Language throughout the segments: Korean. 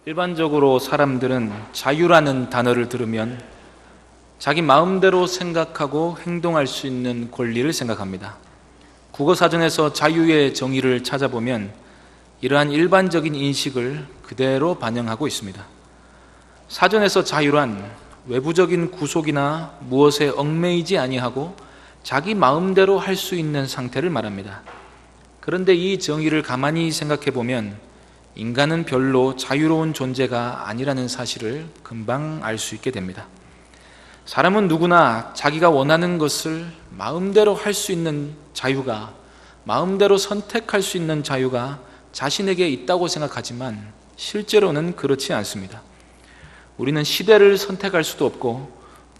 일반적으로 사람들은 자유라는 단어를 들으면 자기 마음대로 생각하고 행동할 수 있는 권리를 생각합니다. 국어사전에서 자유의 정의를 찾아보면 이러한 일반적인 인식을 그대로 반영하고 있습니다. 사전에서 자유란 외부적인 구속이나 무엇에 얽매이지 아니하고 자기 마음대로 할 수 있는 상태를 말합니다. 그런데 이 정의를 가만히 생각해 보면 인간은 별로 자유로운 존재가 아니라는 사실을 금방 알 수 있게 됩니다. 사람은 누구나 자기가 원하는 것을 마음대로 할 수 있는 자유가, 마음대로 선택할 수 있는 자유가 자신에게 있다고 생각하지만 실제로는 그렇지 않습니다. 우리는 시대를 선택할 수도 없고,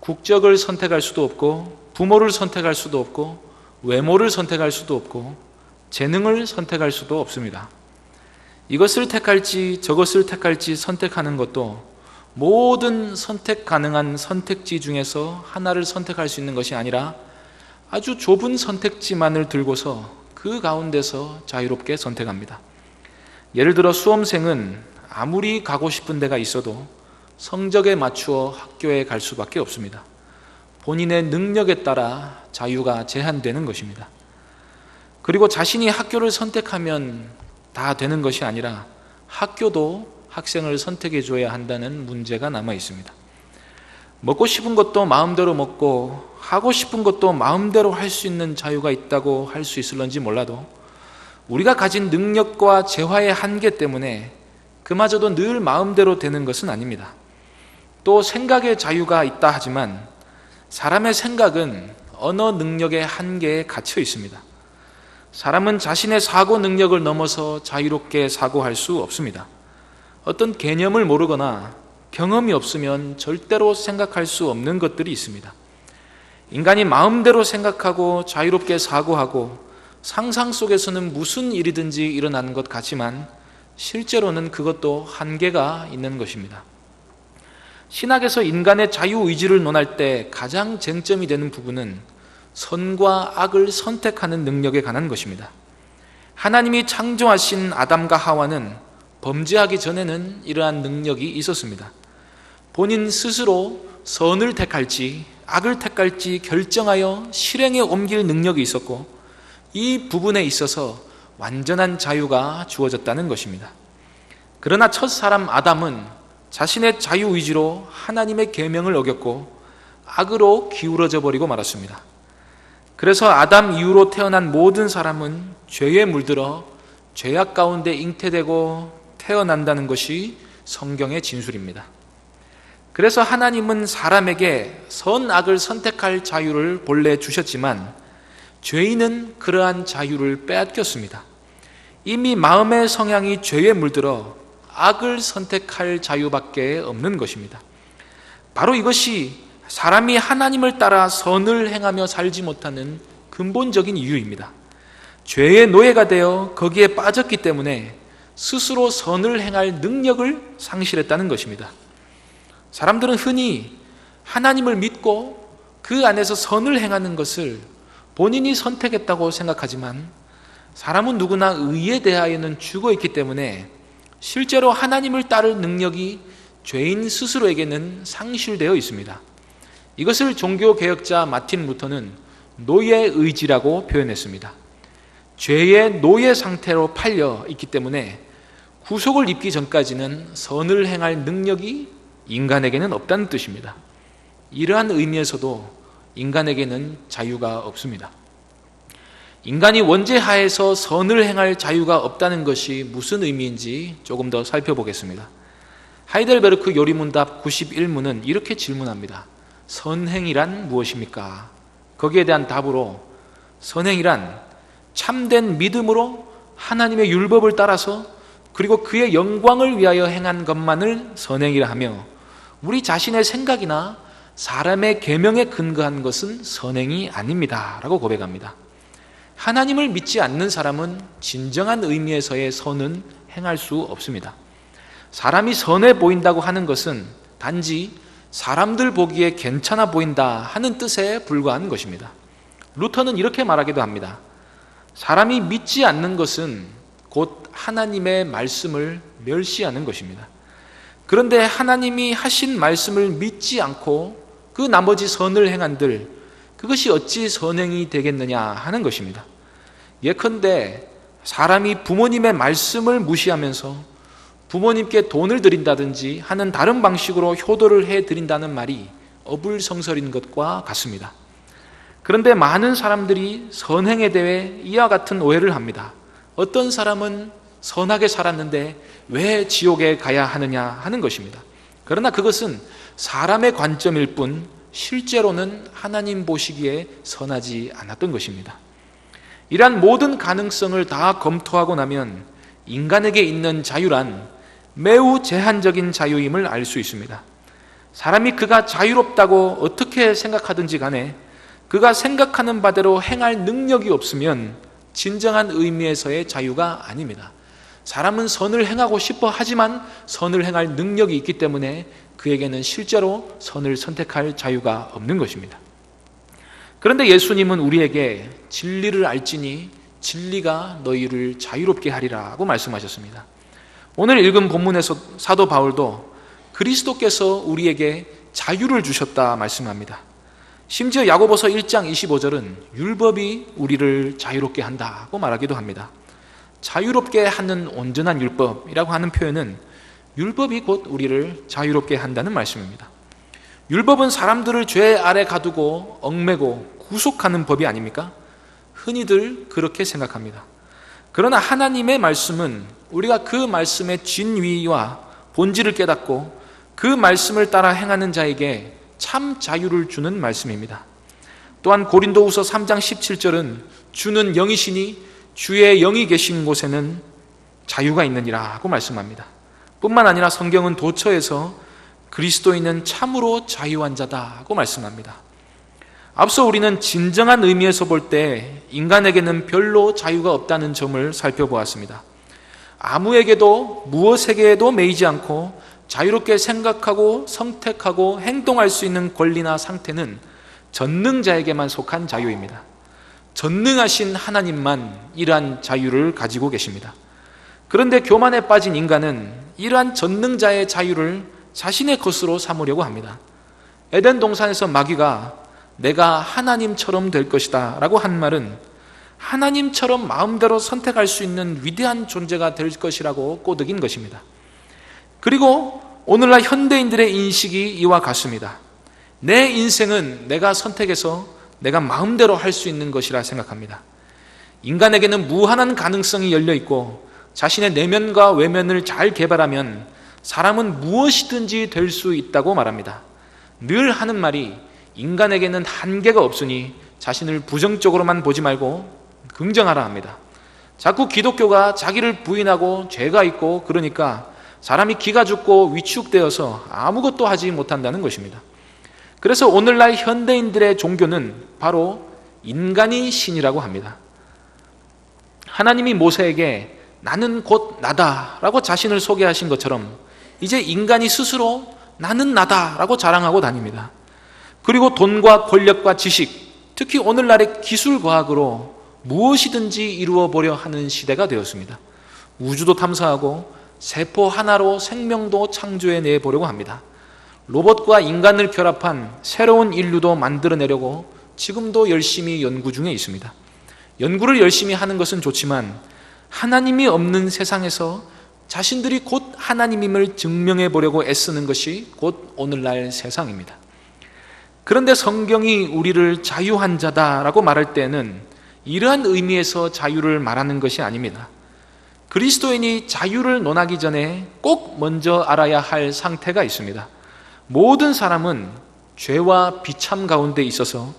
국적을 선택할 수도 없고, 부모를 선택할 수도 없고, 외모를 선택할 수도 없고, 재능을 선택할 수도 없습니다. 이것을 택할지 저것을 택할지 선택하는 것도 모든 선택 가능한 선택지 중에서 하나를 선택할 수 있는 것이 아니라 아주 좁은 선택지만을 들고서 그 가운데서 자유롭게 선택합니다. 예를 들어 수험생은 아무리 가고 싶은 데가 있어도 성적에 맞추어 학교에 갈 수밖에 없습니다. 본인의 능력에 따라 자유가 제한되는 것입니다. 그리고 자신이 학교를 선택하면 다 되는 것이 아니라 학교도 학생을 선택해 줘야 한다는 문제가 남아 있습니다. 먹고 싶은 것도 마음대로 먹고 하고 싶은 것도 마음대로 할 수 있는 자유가 있다고 할 수 있을런지 몰라도 우리가 가진 능력과 재화의 한계 때문에 그마저도 늘 마음대로 되는 것은 아닙니다. 또 생각의 자유가 있다 하지만 사람의 생각은 언어 능력의 한계에 갇혀 있습니다. 사람은 자신의 사고 능력을 넘어서 자유롭게 사고할 수 없습니다. 어떤 개념을 모르거나 경험이 없으면 절대로 생각할 수 없는 것들이 있습니다. 인간이 마음대로 생각하고 자유롭게 사고하고 상상 속에서는 무슨 일이든지 일어나는 것 같지만 실제로는 그것도 한계가 있는 것입니다. 신학에서 인간의 자유의지를 논할 때 가장 쟁점이 되는 부분은 선과 악을 선택하는 능력에 관한 것입니다. 하나님이 창조하신 아담과 하와는 범죄하기 전에는 이러한 능력이 있었습니다. 본인 스스로 선을 택할지 악을 택할지 결정하여 실행에 옮길 능력이 있었고 이 부분에 있어서 완전한 자유가 주어졌다는 것입니다. 그러나 첫 사람 아담은 자신의 자유의지로 하나님의 계명을 어겼고 악으로 기울어져 버리고 말았습니다. 그래서 아담 이후로 태어난 모든 사람은 죄에 물들어 죄악 가운데 잉태되고 태어난다는 것이 성경의 진술입니다. 그래서 하나님은 사람에게 선악을 선택할 자유를 본래 주셨지만 죄인은 그러한 자유를 빼앗겼습니다. 이미 마음의 성향이 죄에 물들어 악을 선택할 자유밖에 없는 것입니다. 바로 이것이 사람이 하나님을 따라 선을 행하며 살지 못하는 근본적인 이유입니다. 죄의 노예가 되어 거기에 빠졌기 때문에 스스로 선을 행할 능력을 상실했다는 것입니다. 사람들은 흔히 하나님을 믿고 그 안에서 선을 행하는 것을 본인이 선택했다고 생각하지만 사람은 누구나 의에 대하여는 죽어 있기 때문에 실제로 하나님을 따를 능력이 죄인 스스로에게는 상실되어 있습니다. 이것을 종교개혁자 마틴 루터는 노예의지라고 표현했습니다. 죄의 노예 상태로 팔려 있기 때문에 구속을 입기 전까지는 선을 행할 능력이 인간에게는 없다는 뜻입니다. 이러한 의미에서도 인간에게는 자유가 없습니다. 인간이 원죄하에서 선을 행할 자유가 없다는 것이 무슨 의미인지 조금 더 살펴보겠습니다. 하이델베르크 요리문답 91문은 이렇게 질문합니다. 선행이란 무엇입니까? 거기에 대한 답으로 선행이란 참된 믿음으로 하나님의 율법을 따라서 그리고 그의 영광을 위하여 행한 것만을 선행이라 하며 우리 자신의 생각이나 사람의 계명에 근거한 것은 선행이 아닙니다 라고 고백합니다. 하나님을 믿지 않는 사람은 진정한 의미에서의 선은 행할 수 없습니다. 사람이 선해 보인다고 하는 것은 단지 사람들 보기에 괜찮아 보인다 하는 뜻에 불과한 것입니다. 루터는 이렇게 말하기도 합니다. 사람이 믿지 않는 것은 곧 하나님의 말씀을 멸시하는 것입니다. 그런데 하나님이 하신 말씀을 믿지 않고 그 나머지 선을 행한들, 그것이 어찌 선행이 되겠느냐 하는 것입니다. 예컨대 사람이 부모님의 말씀을 무시하면서 부모님께 돈을 드린다든지 하는 다른 방식으로 효도를 해드린다는 말이 어불성설인 것과 같습니다. 그런데 많은 사람들이 선행에 대해 이와 같은 오해를 합니다. 어떤 사람은 선하게 살았는데 왜 지옥에 가야 하느냐 하는 것입니다. 그러나 그것은 사람의 관점일 뿐 실제로는 하나님 보시기에 선하지 않았던 것입니다. 이러한 모든 가능성을 다 검토하고 나면 인간에게 있는 자유란 매우 제한적인 자유임을 알 수 있습니다. 사람이 그가 자유롭다고 어떻게 생각하든지 간에 그가 생각하는 바대로 행할 능력이 없으면 진정한 의미에서의 자유가 아닙니다. 사람은 선을 행하고 싶어 하지만 선을 행할 능력이 있기 때문에 그에게는 실제로 선을 선택할 자유가 없는 것입니다. 그런데 예수님은 우리에게 진리를 알지니 진리가 너희를 자유롭게 하리라고 말씀하셨습니다. 오늘 읽은 본문에서 사도 바울도 그리스도께서 우리에게 자유를 주셨다 말씀합니다. 심지어 야고보서 1장 25절은 율법이 우리를 자유롭게 한다고 말하기도 합니다. 자유롭게 하는 온전한 율법이라고 하는 표현은 율법이 곧 우리를 자유롭게 한다는 말씀입니다. 율법은 사람들을 죄 아래 가두고 얽매고 구속하는 법이 아닙니까? 흔히들 그렇게 생각합니다. 그러나 하나님의 말씀은 우리가 그 말씀의 진위와 본질을 깨닫고 그 말씀을 따라 행하는 자에게 참 자유를 주는 말씀입니다. 또한 고린도후서 3장 17절은 주는 영이시니 주의 영이 계신 곳에는 자유가 있느니라고 말씀합니다. 뿐만 아니라 성경은 도처에서 그리스도인은 참으로 자유한 자다고 말씀합니다. 앞서 우리는 진정한 의미에서 볼 때 인간에게는 별로 자유가 없다는 점을 살펴보았습니다. 아무에게도 무엇에게도 매이지 않고 자유롭게 생각하고 선택하고 행동할 수 있는 권리나 상태는 전능자에게만 속한 자유입니다. 전능하신 하나님만 이러한 자유를 가지고 계십니다. 그런데 교만에 빠진 인간은 이러한 전능자의 자유를 자신의 것으로 삼으려고 합니다. 에덴 동산에서 마귀가 내가 하나님처럼 될 것이다 라고 한 말은 하나님처럼 마음대로 선택할 수 있는 위대한 존재가 될 것이라고 꼬드긴 것입니다. 그리고 오늘날 현대인들의 인식이 이와 같습니다. 내 인생은 내가 선택해서 내가 마음대로 할 수 있는 것이라 생각합니다. 인간에게는 무한한 가능성이 열려있고 자신의 내면과 외면을 잘 개발하면 사람은 무엇이든지 될 수 있다고 말합니다. 늘 하는 말이 인간에게는 한계가 없으니 자신을 부정적으로만 보지 말고 긍정하라 합니다. 자꾸 기독교가 자기를 부인하고 죄가 있고 그러니까 사람이 기가 죽고 위축되어서 아무것도 하지 못한다는 것입니다. 그래서 오늘날 현대인들의 종교는 바로 인간이 신이라고 합니다. 하나님이 모세에게 나는 곧 나다라고 자신을 소개하신 것처럼 이제 인간이 스스로 나는 나다라고 자랑하고 다닙니다. 그리고 돈과 권력과 지식, 특히 오늘날의 기술과학으로 무엇이든지 이루어 보려 하는 시대가 되었습니다. 우주도 탐사하고 세포 하나로 생명도 창조해내 보려고 합니다. 로봇과 인간을 결합한 새로운 인류도 만들어내려고 지금도 열심히 연구 중에 있습니다. 연구를 열심히 하는 것은 좋지만 하나님이 없는 세상에서 자신들이 곧 하나님임을 증명해 보려고 애쓰는 것이 곧 오늘날 세상입니다. 그런데 성경이 우리를 자유한 자다라고 말할 때는 이러한 의미에서 자유를 말하는 것이 아닙니다. 그리스도인이 자유를 논하기 전에 꼭 먼저 알아야 할 상태가 있습니다. 모든 사람은 죄와 비참 가운데 있어서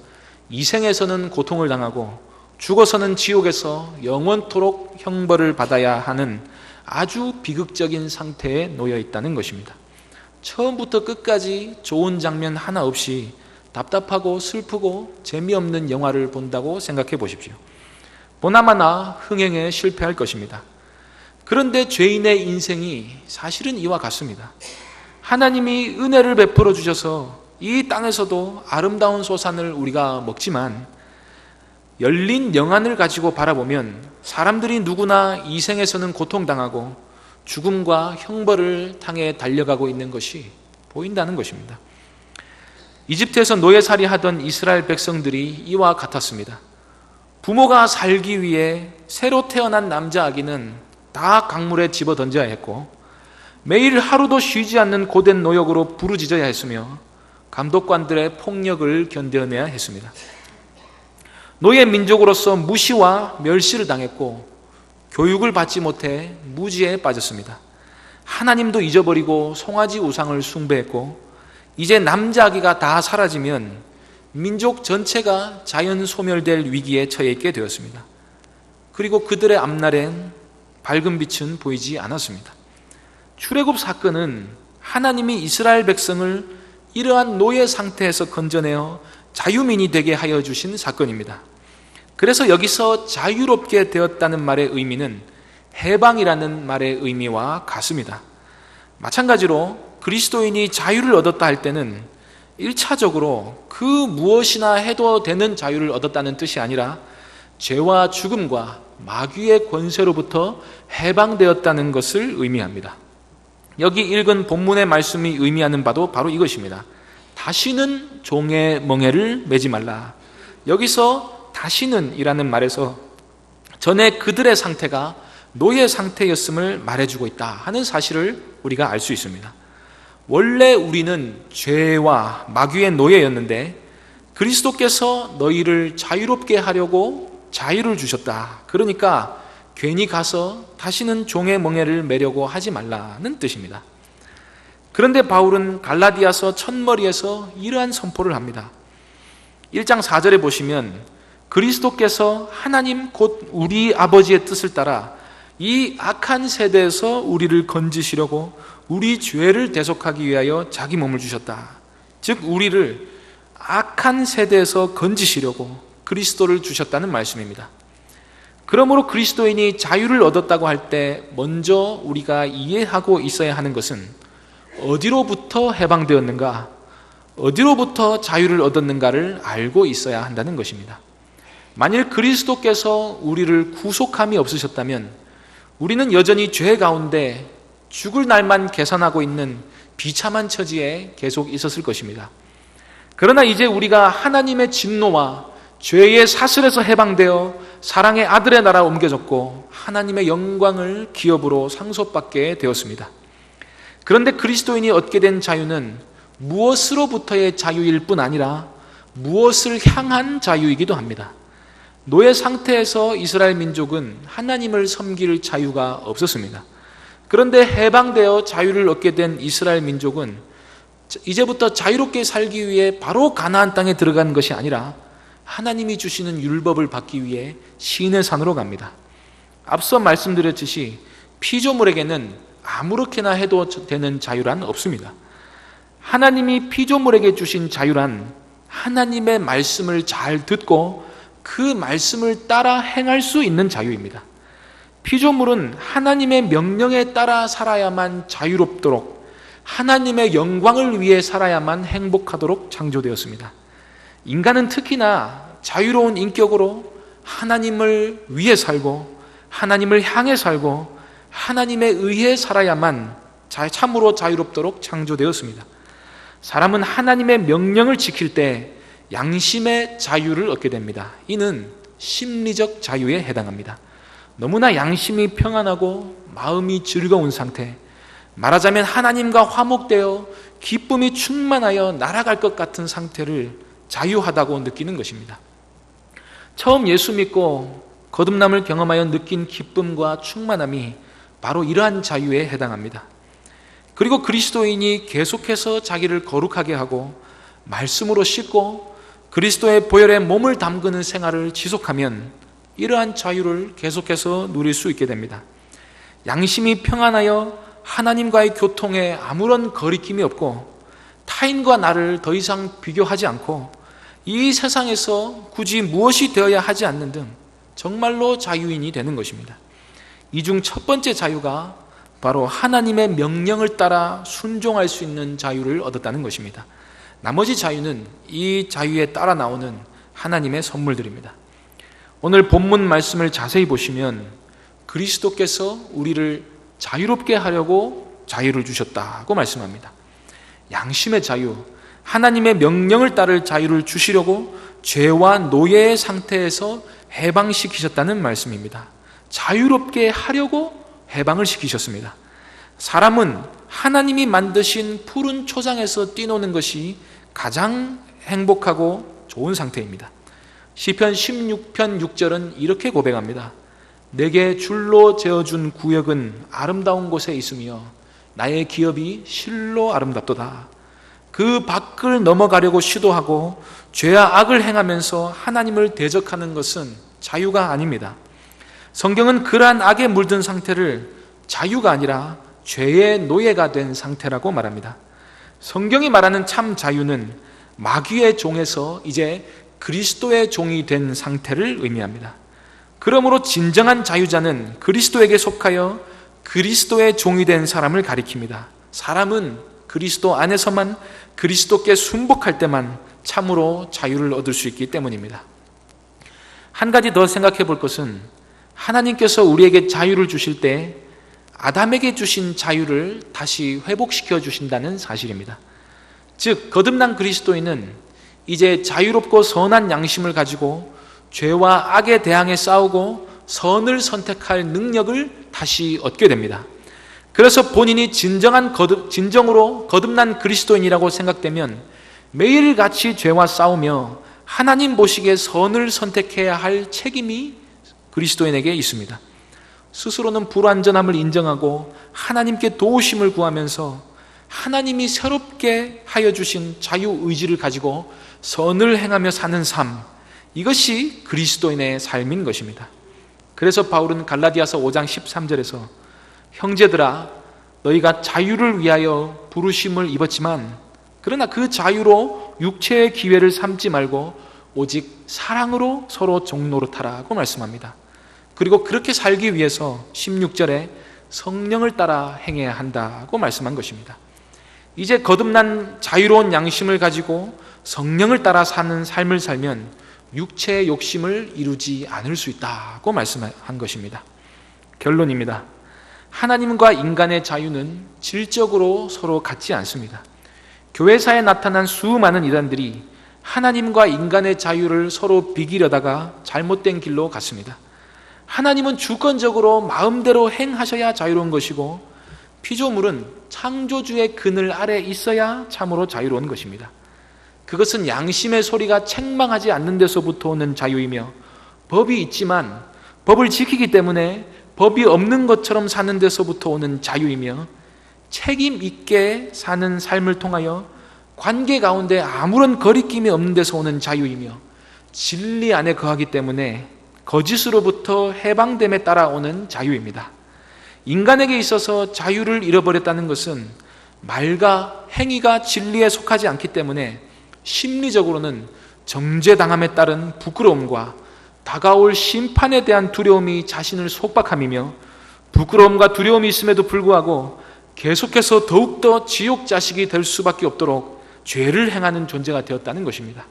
이 생에서는 고통을 당하고 죽어서는 지옥에서 영원토록 형벌을 받아야 하는 아주 비극적인 상태에 놓여 있다는 것입니다. 처음부터 끝까지 좋은 장면 하나 없이 답답하고 슬프고 재미없는 영화를 본다고 생각해 보십시오. 보나마나 흥행에 실패할 것입니다. 그런데 죄인의 인생이 사실은 이와 같습니다. 하나님이 은혜를 베풀어 주셔서 이 땅에서도 아름다운 소산을 우리가 먹지만 열린 영안을 가지고 바라보면 사람들이 누구나 이 생에서는 고통당하고 죽음과 형벌을 향해 달려가고 있는 것이 보인다는 것입니다. 이집트에서 노예살이 하던 이스라엘 백성들이 이와 같았습니다. 부모가 살기 위해 새로 태어난 남자 아기는 다 강물에 집어 던져야 했고, 매일 하루도 쉬지 않는 고된 노역으로 부르짖어야 했으며, 감독관들의 폭력을 견뎌내야 했습니다. 노예 민족으로서 무시와 멸시를 당했고, 교육을 받지 못해 무지에 빠졌습니다. 하나님도 잊어버리고 송아지 우상을 숭배했고, 이제 남자 아기가 다 사라지면 민족 전체가 자연 소멸될 위기에 처해 있게 되었습니다. 그리고 그들의 앞날엔 밝은 빛은 보이지 않았습니다. 출애굽 사건은 하나님이 이스라엘 백성을 이러한 노예 상태에서 건져내어 자유민이 되게 하여 주신 사건입니다. 그래서 여기서 자유롭게 되었다는 말의 의미는 해방이라는 말의 의미와 같습니다. 마찬가지로 그리스도인이 자유를 얻었다 할 때는 1차적으로 그 무엇이나 해도 되는 자유를 얻었다는 뜻이 아니라 죄와 죽음과 마귀의 권세로부터 해방되었다는 것을 의미합니다. 여기 읽은 본문의 말씀이 의미하는 바도 바로 이것입니다. 다시는 종의 멍에를 매지 말라. 여기서 다시는 이라는 말에서 전에 그들의 상태가 노예 상태였음을 말해주고 있다 하는 사실을 우리가 알 수 있습니다. 원래 우리는 죄와 마귀의 노예였는데 그리스도께서 너희를 자유롭게 하려고 자유를 주셨다. 그러니까 괜히 가서 다시는 종의 멍에를 매려고 하지 말라는 뜻입니다. 그런데 바울은 갈라디아서 첫머리에서 이러한 선포를 합니다. 1장 4절에 보시면 그리스도께서 하나님 곧 우리 아버지의 뜻을 따라 이 악한 세대에서 우리를 건지시려고 우리 죄를 대속하기 위하여 자기 몸을 주셨다. 즉 우리를 악한 세대에서 건지시려고 그리스도를 주셨다는 말씀입니다. 그러므로 그리스도인이 자유를 얻었다고 할 때 먼저 우리가 이해하고 있어야 하는 것은 어디로부터 해방되었는가, 어디로부터 자유를 얻었는가를 알고 있어야 한다는 것입니다. 만일 그리스도께서 우리를 구속함이 없으셨다면 우리는 여전히 죄 가운데 죽을 날만 계산하고 있는 비참한 처지에 계속 있었을 것입니다. 그러나 이제 우리가 하나님의 진노와 죄의 사슬에서 해방되어 사랑의 아들의 나라 옮겨졌고 하나님의 영광을 기업으로 상속받게 되었습니다. 그런데 그리스도인이 얻게 된 자유는 무엇으로부터의 자유일 뿐 아니라 무엇을 향한 자유이기도 합니다. 노예 상태에서 이스라엘 민족은 하나님을 섬길 자유가 없었습니다. 그런데 해방되어 자유를 얻게 된 이스라엘 민족은 이제부터 자유롭게 살기 위해 바로 가나안 땅에 들어간 것이 아니라 하나님이 주시는 율법을 받기 위해 시내 산으로 갑니다. 앞서 말씀드렸듯이 피조물에게는 아무렇게나 해도 되는 자유란 없습니다. 하나님이 피조물에게 주신 자유란 하나님의 말씀을 잘 듣고 그 말씀을 따라 행할 수 있는 자유입니다. 피조물은 하나님의 명령에 따라 살아야만 자유롭도록 하나님의 영광을 위해 살아야만 행복하도록 창조되었습니다. 인간은 특히나 자유로운 인격으로 하나님을 위해 살고 하나님을 향해 살고 하나님에 의해 살아야만 참으로 자유롭도록 창조되었습니다. 사람은 하나님의 명령을 지킬 때 양심의 자유를 얻게 됩니다. 이는 심리적 자유에 해당합니다. 너무나 양심이 평안하고 마음이 즐거운 상태, 말하자면 하나님과 화목되어 기쁨이 충만하여 날아갈 것 같은 상태를 자유하다고 느끼는 것입니다. 처음 예수 믿고 거듭남을 경험하여 느낀 기쁨과 충만함이 바로 이러한 자유에 해당합니다. 그리고 그리스도인이 계속해서 자기를 거룩하게 하고 말씀으로 씻고 그리스도의 보혈에 몸을 담그는 생활을 지속하면 이러한 자유를 계속해서 누릴 수 있게 됩니다. 양심이 평안하여 하나님과의 교통에 아무런 거리낌이 없고 타인과 나를 더 이상 비교하지 않고 이 세상에서 굳이 무엇이 되어야 하지 않는 등 정말로 자유인이 되는 것입니다. 이 중 첫 번째 자유가 바로 하나님의 명령을 따라 순종할 수 있는 자유를 얻었다는 것입니다. 나머지 자유는 이 자유에 따라 나오는 하나님의 선물들입니다. 오늘 본문 말씀을 자세히 보시면 그리스도께서 우리를 자유롭게 하려고 자유를 주셨다고 말씀합니다. 양심의 자유, 하나님의 명령을 따를 자유를 주시려고 죄와 노예의 상태에서 해방시키셨다는 말씀입니다. 자유롭게 하려고 해방을 시키셨습니다. 사람은 하나님이 만드신 푸른 초장에서 뛰노는 것이 가장 행복하고 좋은 상태입니다. 시편 16편 6절은 이렇게 고백합니다. 내게 줄로 재어준 구역은 아름다운 곳에 있으며 나의 기업이 실로 아름답도다. 그 밖을 넘어가려고 시도하고 죄와 악을 행하면서 하나님을 대적하는 것은 자유가 아닙니다. 성경은 그러한 악에 물든 상태를 자유가 아니라 죄의 노예가 된 상태라고 말합니다. 성경이 말하는 참 자유는 마귀의 종에서 이제 그리스도의 종이 된 상태를 의미합니다. 그러므로 진정한 자유자는 그리스도에게 속하여 그리스도의 종이 된 사람을 가리킵니다. 사람은 그리스도 안에서만 그리스도께 순복할 때만 참으로 자유를 얻을 수 있기 때문입니다. 한 가지 더 생각해 볼 것은 하나님께서 우리에게 자유를 주실 때 아담에게 주신 자유를 다시 회복시켜 주신다는 사실입니다. 즉 거듭난 그리스도인은 이제 자유롭고 선한 양심을 가지고 죄와 악에 대항해 싸우고 선을 선택할 능력을 다시 얻게 됩니다. 그래서 본인이 진정으로 거듭난 그리스도인이라고 생각되면 매일같이 죄와 싸우며 하나님 보시기에 선을 선택해야 할 책임이 그리스도인에게 있습니다. 스스로는 불완전함을 인정하고 하나님께 도우심을 구하면서 하나님이 새롭게 하여 주신 자유의지를 가지고 선을 행하며 사는 삶, 이것이 그리스도인의 삶인 것입니다. 그래서 바울은 갈라디아서 5장 13절에서 형제들아 너희가 자유를 위하여 부르심을 입었지만 그러나 그 자유로 육체의 기회를 삼지 말고 오직 사랑으로 서로 종노릇하라고 말씀합니다. 그리고 그렇게 살기 위해서 16절에 성령을 따라 행해야 한다고 말씀한 것입니다. 이제 거듭난 자유로운 양심을 가지고 성령을 따라 사는 삶을 살면 육체의 욕심을 이루지 않을 수 있다고 말씀한 것입니다. 결론입니다. 하나님과 인간의 자유는 질적으로 서로 같지 않습니다. 교회사에 나타난 수많은 이단들이 하나님과 인간의 자유를 서로 비기려다가 잘못된 길로 갔습니다. 하나님은 주권적으로 마음대로 행하셔야 자유로운 것이고 피조물은 창조주의 그늘 아래 있어야 참으로 자유로운 것입니다. 그것은 양심의 소리가 책망하지 않는 데서부터 오는 자유이며 법이 있지만 법을 지키기 때문에 법이 없는 것처럼 사는 데서부터 오는 자유이며 책임 있게 사는 삶을 통하여 관계 가운데 아무런 거리낌이 없는 데서 오는 자유이며 진리 안에 거하기 때문에 거짓으로부터 해방됨에 따라오는 자유입니다. 인간에게 있어서 자유를 잃어버렸다는 것은 말과 행위가 진리에 속하지 않기 때문에 심리적으로는 정죄당함에 따른 부끄러움과 다가올 심판에 대한 두려움이 자신을 속박함이며 부끄러움과 두려움이 있음에도 불구하고 계속해서 더욱더 지옥 자식이 될 수밖에 없도록 죄를 행하는 존재가 되었다는 것입니다.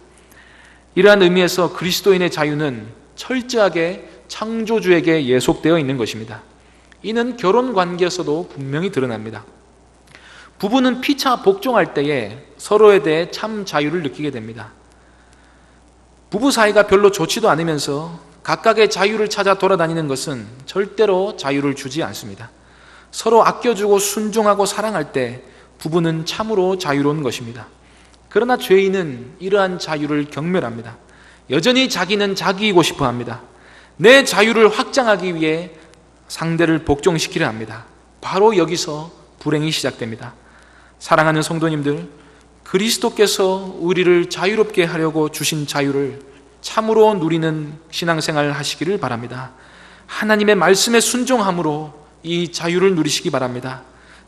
이러한 의미에서 그리스도인의 자유는 철저하게 창조주에게 예속되어 있는 것입니다. 이는 결혼 관계에서도 분명히 드러납니다. 부부는 피차 복종할 때에 서로에 대해 참 자유를 느끼게 됩니다. 부부 사이가 별로 좋지도 않으면서 각각의 자유를 찾아 돌아다니는 것은 절대로 자유를 주지 않습니다. 서로 아껴주고 순종하고 사랑할 때 부부는 참으로 자유로운 것입니다. 그러나 죄인은 이러한 자유를 경멸합니다. 여전히 자기는 자기이고 싶어 합니다. 내 자유를 확장하기 위해 상대를 복종시키려 합니다. 바로 여기서 불행이 시작됩니다. 사랑하는 성도님들, 그리스도께서 우리를 자유롭게 하려고 주신 자유를 참으로 누리는 신앙생활 하시기를 바랍니다. 하나님의 말씀에 순종함으로 이 자유를 누리시기 바랍니다.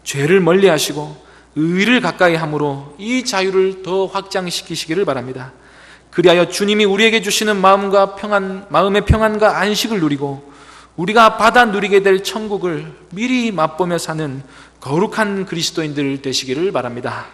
죄를 멀리하시고 의를 가까이 함으로 이 자유를 더 확장시키시기를 바랍니다. 그리하여 주님이 우리에게 주시는 마음의 평안과 안식을 누리고 우리가 받아 누리게 될 천국을 미리 맛보며 사는 거룩한 그리스도인들 되시기를 바랍니다.